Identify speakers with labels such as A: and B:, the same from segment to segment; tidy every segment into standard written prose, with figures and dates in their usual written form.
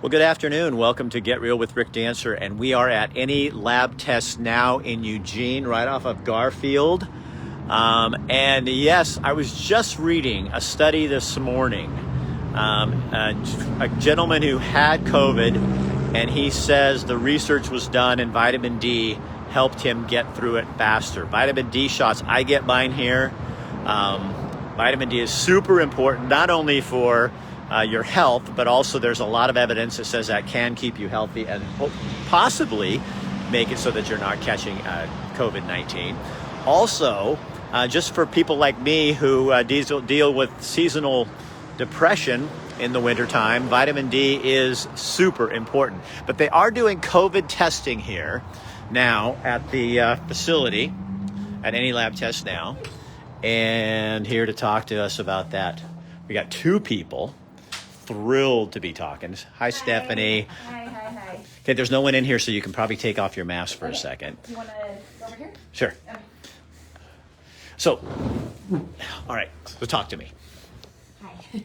A: Well, good afternoon. Welcome to Get Real with Rick Dancer, and we are at any Lab Test Now in Eugene, right off of Garfield. And yes, I was just reading a study this morning. A gentleman who had COVID, and he says the research was done and vitamin D helped him get through it faster. Vitamin D shots, I get mine here. Vitamin D is super important, not only for your health, but also there's a lot of evidence that says that can keep you healthy and possibly make it so that you're not catching COVID-19. Also, just for people like me who deal with seasonal depression in the wintertime, vitamin D is super important. But they are doing COVID testing here now at the facility, at any Lab Test Now. And here to talk to us about that, we got two people. Thrilled to be talking. Hi, Stephanie.
B: Hi.
A: Okay, there's no one in here, so you can probably take off your mask for a second.
B: You want to go over here?
A: Sure.
B: Okay.
A: So, all right, so talk to me.
B: Hi.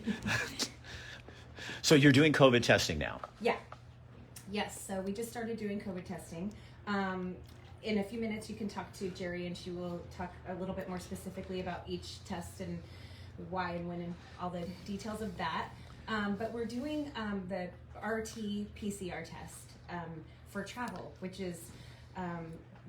A: So you're doing COVID testing now?
B: Yeah. Yes, so we just started doing COVID testing. In a few minutes, you can talk to Jerry, and she will talk a little bit more specifically about each test and why and when and all the details of that. But we're doing the RT-PCR test for travel, which is,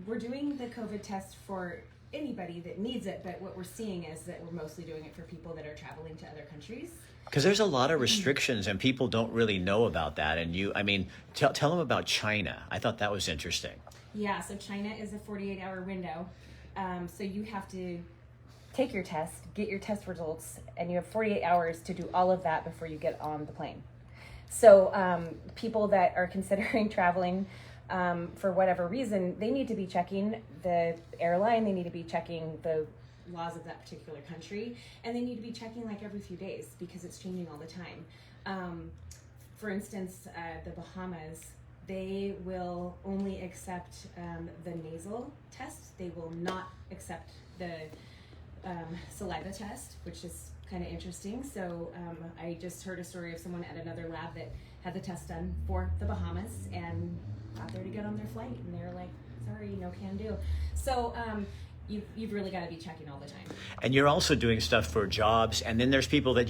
B: we're doing the COVID test for anybody that needs it, but what we're seeing is that we're mostly doing it for people that are traveling to other countries.
A: Because there's a lot of restrictions and people don't really know about that. And tell them about China. I thought that was interesting.
B: Yeah, so China is a 48-hour window. So you have to take your test, get your test results, and you have 48 hours to do all of that before you get on the plane. So people that are considering traveling for whatever reason, they need to be checking the airline, they need to be checking the laws of that particular country, and they need to be checking like every few days because it's changing all the time. For instance, the Bahamas, they will only accept the nasal test. They will not accept the saliva test, which is kind of interesting. So I just heard a story of someone at another lab that had the test done for the Bahamas and got there to get on their flight, and they were like, sorry, no can do. So you've really got to be checking all the time.
A: And you're also doing stuff for jobs, and then there's people that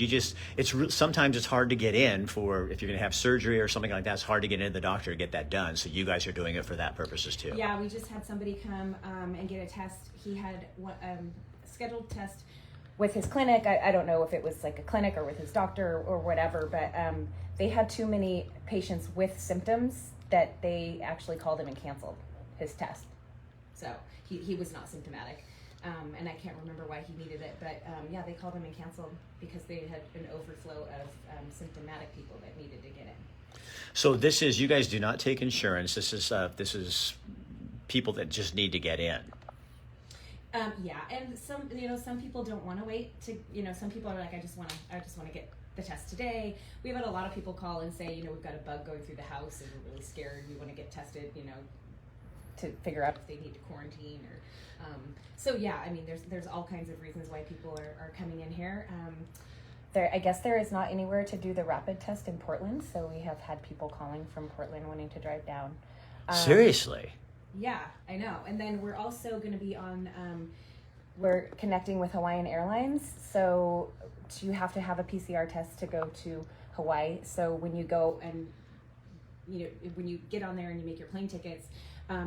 A: sometimes it's hard to get in for, if you're going to have surgery or something like that, it's hard to get into the doctor to get that done. So you guys are doing it for that purposes too.
B: Yeah, we just had somebody come and get a test. He had scheduled test with his clinic. I don't know if it was like a clinic or with his doctor or whatever, but they had too many patients with symptoms that they actually called him and canceled his test. So he was not symptomatic, and I can't remember why he needed it, but yeah, they called him and canceled because they had an overflow of symptomatic people that needed to get in.
A: So you guys do not take insurance. This is people that just need to get in.
B: Yeah, and some people don't want to wait to, some people are like, I just want to get the test today. We've had a lot of people call and say, we've got a bug going through the house and we're really scared. We want to get tested, to figure out if they need to quarantine or, so yeah, I mean, there's all kinds of reasons why people are coming in here. I guess there is not anywhere to do the rapid test in Portland, so we have had people calling from Portland wanting to drive down.
A: Seriously?
B: Yeah, I know. And then we're also going to be we're connecting with Hawaiian Airlines. So you have to have a PCR test to go to Hawaii. So when you go and, when you get on there and you make your plane tickets,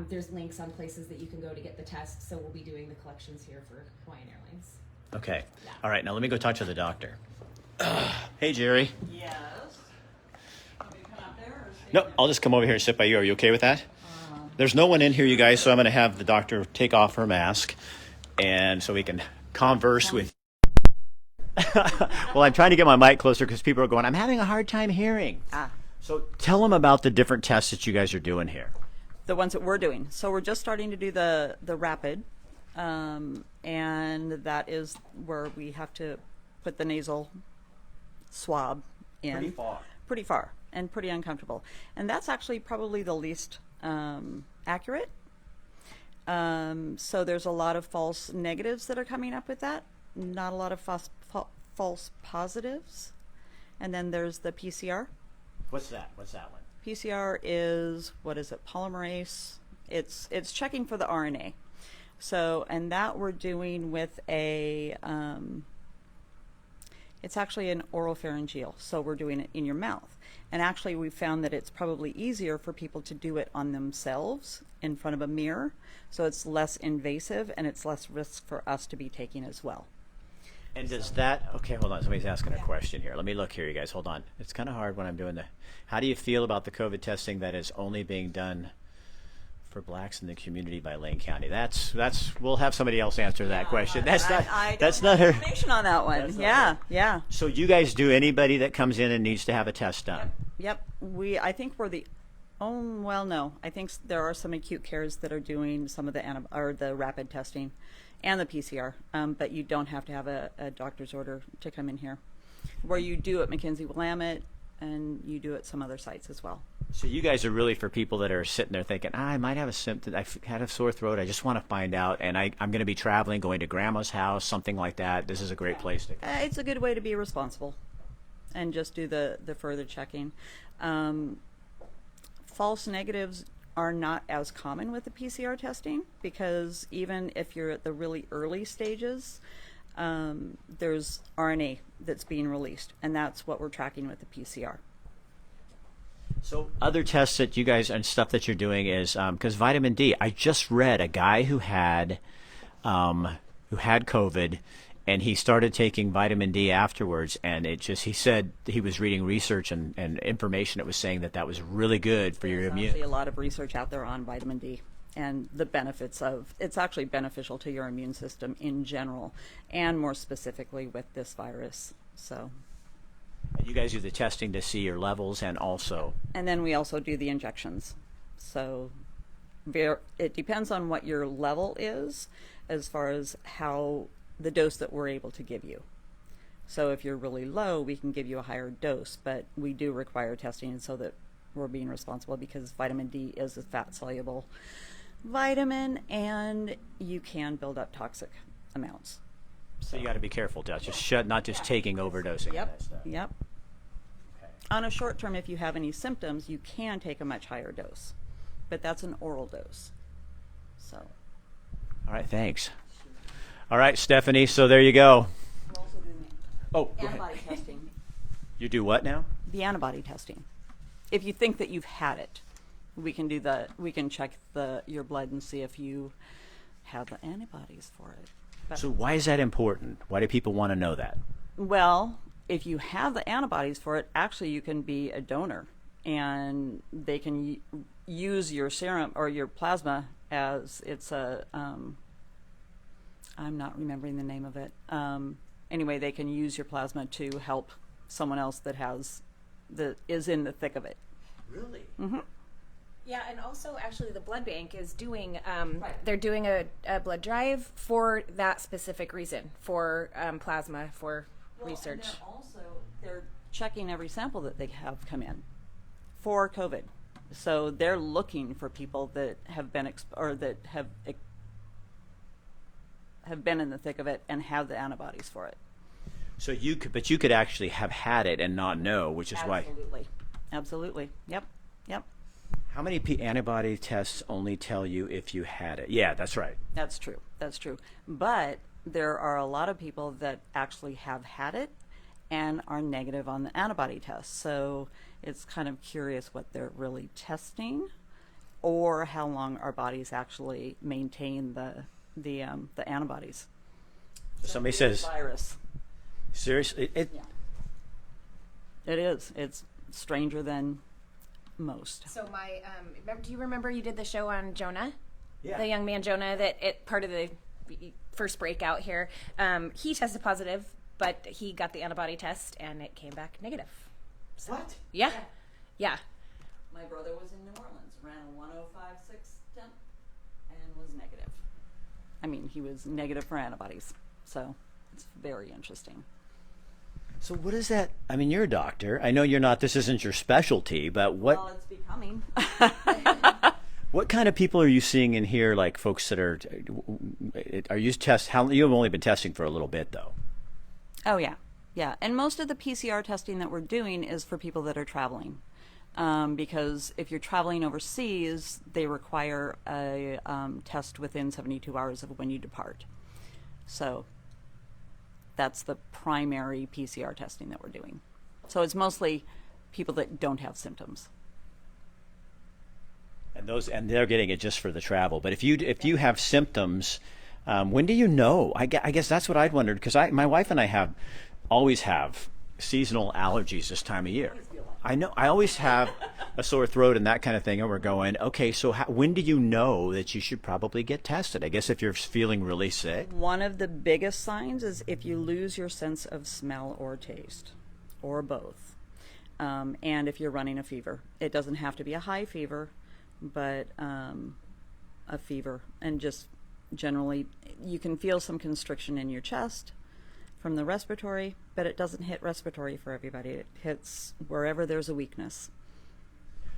B: there's links on places that you can go to get the test. So we'll be doing the collections here for Hawaiian Airlines.
A: Okay.
B: Yeah.
A: All right. Now let me go talk to the doctor. Hey, Jerry.
C: Yes. Want me to come out there or stay
A: No,
C: there?
A: I'll just come over here and sit by you. Are you okay with that? There's no one in here, you guys, so I'm going to have the doctor take off her mask, and so we can converse with. Well, I'm trying to get my mic closer because people are going, I'm having a hard time hearing. So tell them about the different tests that you guys are doing here.
C: The ones that we're doing. So we're just starting to do the rapid, and that is where we have to put the nasal swab in. Pretty far and pretty uncomfortable. And that's actually probably the least accurate. So there's a lot of false negatives that are coming up with that, not a lot of false positives. And then there's the PCR,
A: What's that? What's that one?
C: PCR is, what is it, polymerase? It's checking for the RNA. So, and that we're doing with it's actually an oropharyngeal, so we're doing it in your mouth. And actually we found that it's probably easier for people to do it on themselves in front of a mirror, so it's less invasive and it's less risk for us to be taking as well.
A: And does that, okay, hold on, somebody's asking a question here. Let me look here, you guys, hold on. It's kind of hard when I'm doing how do you feel about the COVID testing that is only being done for blacks in the community by Lane County? We'll have somebody else answer that question. That's not her
C: information on that one. Yeah.
A: So you guys do anybody that comes in and needs to have a test done?
C: Yep. I think we're the no. I think there are some acute cares that are doing some of the rapid testing and the PCR, but you don't have to have a doctor's order to come in here. Where you do at McKenzie-Willamette, and you do at some other sites as well.
A: So you guys are really for people that are sitting there thinking, I might have a symptom, I've had a sore throat, I just want to find out, and I'm going to be traveling, going to grandma's house, something like that. This is a great place to go.
C: It's a good way to be responsible and just do the further checking. False negatives are not as common with the PCR testing, because even if you're at the really early stages, there's RNA that's being released, and that's what we're tracking with the PCR.
A: So other tests that you guys and stuff that you're doing is because vitamin D. I just read a guy who had COVID, and he started taking vitamin D afterwards, and he said he was reading research and information that was saying that was really good for your immune.
C: There's actually a lot of research out there on vitamin D and the benefits of it's actually beneficial to your immune system in general, and more specifically with this virus. So.
A: And you guys do the testing to see your levels, and
C: then we also do the injections. So it depends on what your level is as far as how the dose that we're able to give you. So if you're really low, we can give you a higher dose, but we do require testing so that we're being responsible, because vitamin D is a fat soluble vitamin, and you can build up toxic amounts.
A: So you got to be careful, not just taking overdosing.
C: Yep.
A: Okay.
C: On a short term, if you have any symptoms, you can take a much higher dose, but that's an oral dose. So.
A: All right, thanks. All right, Stephanie, so there you go.
C: We're also doing antibody testing.
A: You do what now?
C: The antibody testing. If you think that you've had it, we can check your blood and see if you have the antibodies for it. But
A: so why is that important? Why do people want to know that?
C: Well, if you have the antibodies for it, actually you can be a donor, and they can use your serum or your plasma as it's I'm not remembering the name of it. Anyway, they can use your plasma to help someone else that is in the thick of it.
A: Really?
C: Mm-hmm.
B: Yeah, and also actually the blood bank is doing, they're doing a blood drive for that specific reason, for plasma, for research.
C: And they're checking every sample that they have come in for COVID. So they're looking for people that have been have been in the thick of it and have the antibodies for it.
A: So you could actually have had it and not know, which is why.
C: Absolutely. Yep.
A: How many antibody tests only tell you if you had it? Yeah, that's right.
C: That's true. But there are a lot of people that actually have had it and are negative on the antibody test. So it's kind of curious what they're really testing, or how long our bodies actually maintain the antibodies.
A: Somebody says
C: virus.
A: Seriously,
C: It is. It's stranger than most.
B: So do you remember you did the show on Jonah?
A: Yeah.
B: The young man Jonah, part of the first breakout here. He tested positive, but he got the antibody test and it came back negative. So,
A: What?
B: Yeah.
C: My brother was in New Orleans, ran a 105.6 temp, and was negative. I mean, he was negative for antibodies. So it's very interesting.
A: So what is that? I mean, you're a doctor. I know you're not. This isn't your specialty, but what?
C: Well, it's becoming.
A: What kind of people are you seeing in here? Like folks that are you test? How you've only been testing for a little bit, though.
C: Oh yeah. And most of the PCR testing that we're doing is for people that are traveling. because if you're traveling overseas, they require a test within 72 hours of when you depart. So that's the primary PCR testing that we're doing. So it's mostly people that don't have symptoms.
A: And they're getting it just for the travel. But if you have symptoms, when do you know? I guess that's what I'd wondered, because my wife and I always have seasonal allergies this time of year. I know I always have a sore throat and that kind of thing, and we're going, okay, so when do you know that you should probably get tested? I guess if you're feeling really sick.
C: One of the biggest signs is if you lose your sense of smell or taste, or both, and if you're running a fever. It doesn't have to be a high fever, but a fever, and just generally you can feel some constriction in your chest from the respiratory, but it doesn't hit respiratory for everybody. It hits wherever there's a weakness.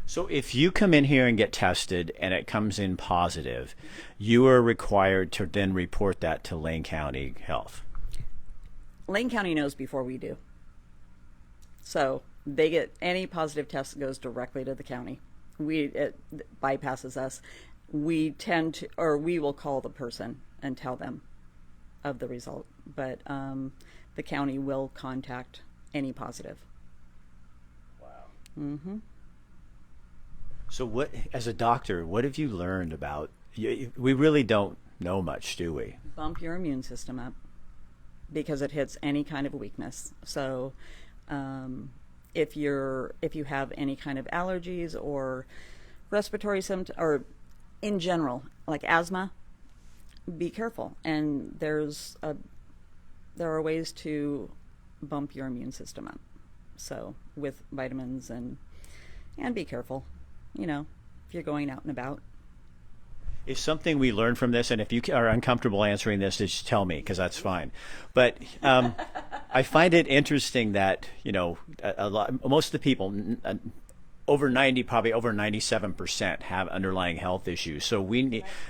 A: So if you come in here and get tested and it comes in positive, you are required to then report that to Lane County Health.
C: Lane County knows before we do. So they get any positive test goes directly to the county. It bypasses us. We will call the person and tell them of the result, but the county will contact any positive.
A: Wow.
C: Mm-hmm.
A: So as a doctor, what have you learned about, we really don't know much, do we?
C: Bump your immune system up because it hits any kind of weakness. So if you have any kind of allergies or respiratory symptoms, or in general, like asthma, be careful. And there are ways to bump your immune system up. So with vitamins and be careful, if you're going out and about.
A: If something we learn from this, and if you are uncomfortable answering this, just tell me, because that's fine. But I find it interesting that, most of the people, over 90, probably over 97% have underlying health issues. So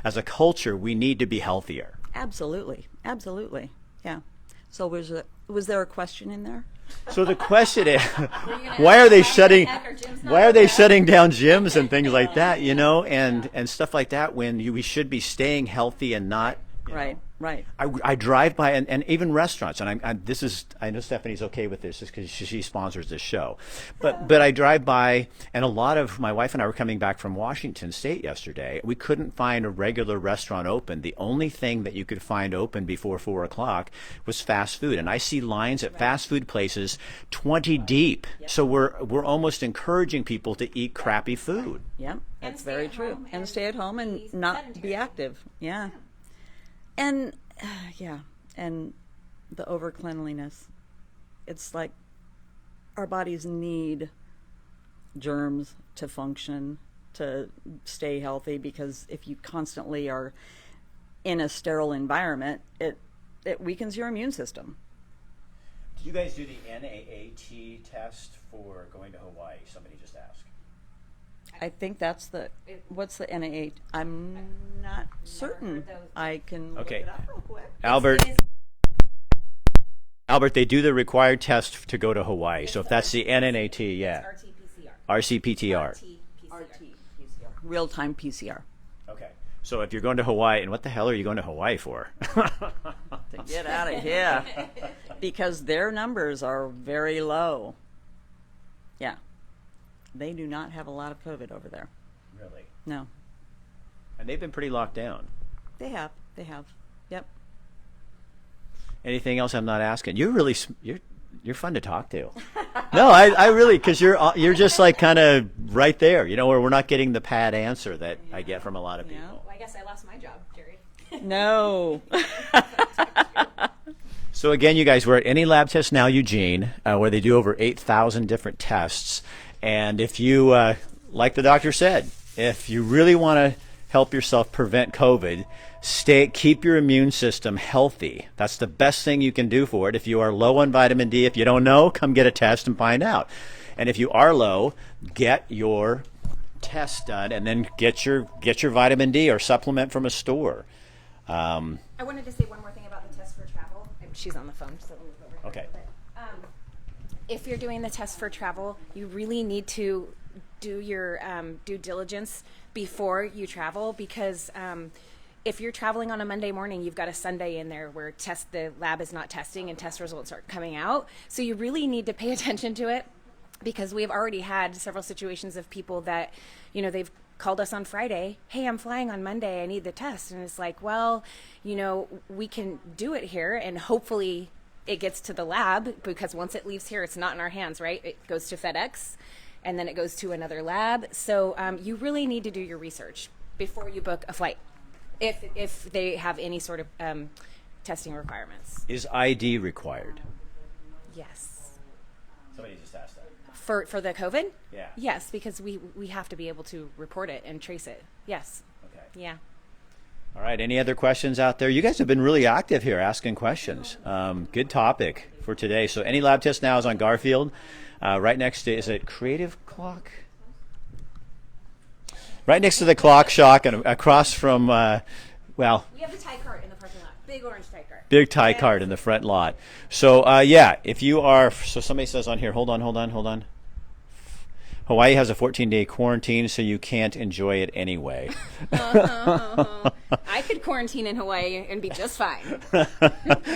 A: as a culture, we need to be healthier.
C: Absolutely. Absolutely. Yeah. So was there a question in there?
A: So the question is, why are they shutting down gyms and things like that, and stuff like that, when we should be staying healthy and not,
C: Right.
A: I drive by, and even restaurants, and I know Stephanie's okay with this just because she sponsors this show, but I drive by, and a lot of my wife and I were coming back from Washington State yesterday. We couldn't find a regular restaurant open. The only thing that you could find open before 4 o'clock was fast food, and I see lines at fast food places 20 deep. So we're almost encouraging people to eat crappy food.
C: Yep, that's very true. And stay at home and not be active. Yeah. And and the over cleanliness. It's like our bodies need germs to function, to stay healthy, because if you constantly are in a sterile environment, it weakens your immune system.
A: Do you guys do the NAAT test for going to Hawaii? Somebody just asked.
C: I think that's what's the NAA? I'm not certain. I can look it up real quick.
A: Albert, they do the required test to go to Hawaii. So if that's the NNAT, yeah. RCPTR.
C: Real-time PCR.
A: Okay. So if you're going to Hawaii, and what the hell are you going to Hawaii for?
C: To get out of here. Because their numbers are very low. Yeah. They do not have a lot of COVID over there.
A: Really?
C: No.
A: And they've been pretty locked down. They
C: have. Yep.
A: Anything else I'm not asking? You're fun to talk to. No, I really, because you're just like kind of right there, where we're not getting the pat answer that I get from a lot of people.
B: Well, I guess I lost my job, Jerry.
C: No.
A: So again, you guys, we're at Any Lab Test Now Eugene, where they do over 8,000 different tests. And if you, like the doctor said, if you really want to help yourself prevent COVID, keep your immune system healthy. That's the best thing you can do for it. If you are low on vitamin D, if you don't know, come get a test and find out. And if you are low, get your test done, and then get your vitamin D or supplement from a store.
B: I wanted to say one more thing about the test for travel. She's on the phone, so we'll move over.
A: Okay.
B: But, if you're doing the test for travel, you really need to do your due diligence before you travel, because if you're traveling on a Monday morning, you've got a Sunday in there where the lab is not testing and test results aren't coming out. So you really need to pay attention to it, because we've already had several situations of people that, they've called us on Friday, hey, I'm flying on Monday, I need the test. And it's like, well, we can do it here, and hopefully it gets to the lab, because once it leaves here, it's not in our hands, right? It goes to FedEx, and then it goes to another lab. So you really need to do your research before you book a flight, if they have any sort of testing requirements.
A: Is ID required?
B: Yes.
A: Somebody just asked that.
B: For the COVID?
A: Yeah.
B: Yes, because we have to be able to report it and trace it. Yes.
A: Okay.
B: Yeah.
A: All right. Any other questions out there? You guys have been really active here asking questions. Good topic for today. So any lab test now is on Garfield. Right next to, is it Creative Clock? Right next to the Clock Shock and across from,
B: We have the tie cart in the parking lot. Big orange tie cart.
A: Big tie cart in the front lot. So if you are, so somebody says on here, hold on. Hawaii has a 14-day quarantine, so you can't enjoy it anyway.
B: I could quarantine in Hawaii and be just fine.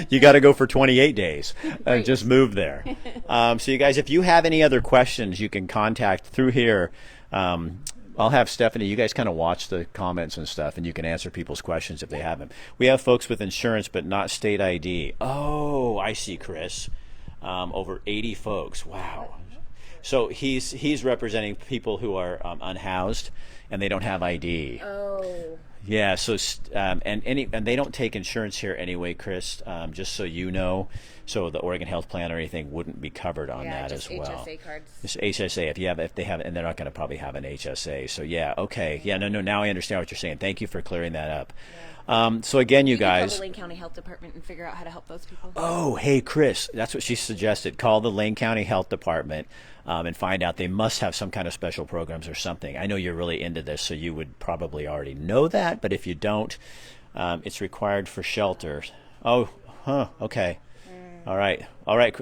A: You got to go for 28 days.
B: Right.
A: Just move there. So you guys, if you have any other questions, you can contact through here. I'll have Stephanie, you guys kind of watch the comments and stuff, and you can answer people's questions if they have them. We have folks with insurance but not state ID. Oh, I see, Chris. Over 80 folks. Wow. So he's representing people who are unhoused and they don't have ID.
B: Oh.
A: Yeah. So and they don't take insurance here anyway, Chris. Just so you know. So the Oregon Health Plan or anything wouldn't be covered on that as well.
B: HSA cards.
A: Just HSA if they have, and they're not going to probably have an HSA. So yeah, okay, yeah, no. Now I understand what you're saying. Thank you for clearing that up. Yeah. So again, you guys.
B: Call the Lane County Health Department and figure out how to help those people.
A: Oh, hey, Chris, that's what she suggested. Call the Lane County Health Department and find out. They must have some kind of special programs or something. I know you're really into this, so you would probably already know that. But if you don't, it's required for shelter. Oh, okay. All right.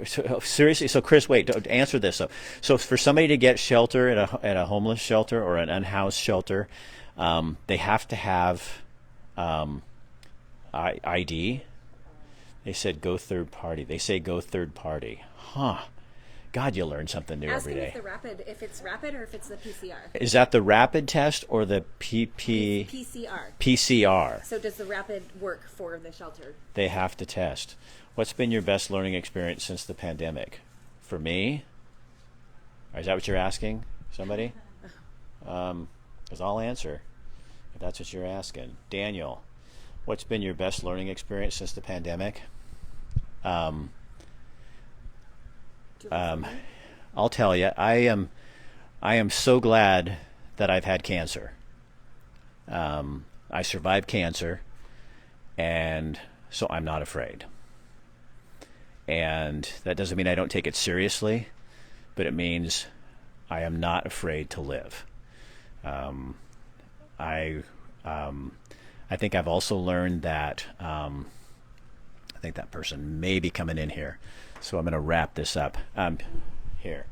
A: So, seriously. So, Chris, wait. Answer this. So, for somebody to get shelter at a homeless shelter or an unhoused shelter, they have to have ID. They said go third party. They say go third party. Huh. God, you learn something new every day.
B: If it's rapid or if it's the PCR.
A: Is that the rapid test or the
B: PCR.
A: PCR.
B: So does the rapid work for the shelter?
A: They have to test. What's been your best learning experience since the pandemic? For me? Or is that what you're asking? Somebody? Because I'll answer if that's what you're asking. Daniel, what's been your best learning experience since the pandemic? I'll tell you, I am so glad that I've had cancer. I survived cancer, and so I'm not afraid. And that doesn't mean I don't take it seriously, but it means I am not afraid to live. I think I've also learned that I think that person may be coming in here, so I'm going to wrap this up here.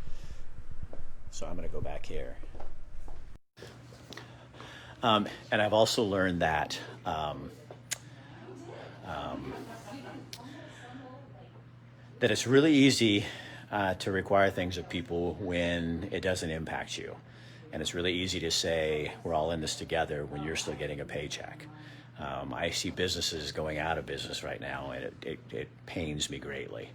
A: So I'm going to go back here, and I've also learned that. That it's really easy to require things of people when it doesn't impact you. And it's really easy to say, we're all in this together when you're still getting a paycheck. I see businesses going out of business right now, and it pains me greatly.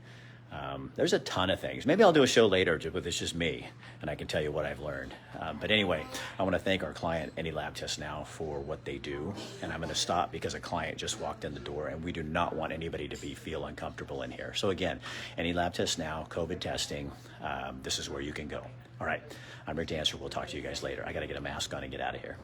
A: There's a ton of things. Maybe I'll do a show later with it's just me, and I can tell you what I've learned. But anyway, I want to thank our client, Any Lab Test Now, for what they do. And I'm going to stop because a client just walked in the door, and we do not want anybody to feel uncomfortable in here. So again, Any Lab Test Now, COVID testing, this is where you can go. All right, I'm Rick Dancer. We'll talk to you guys later. I got to get a mask on and get out of here.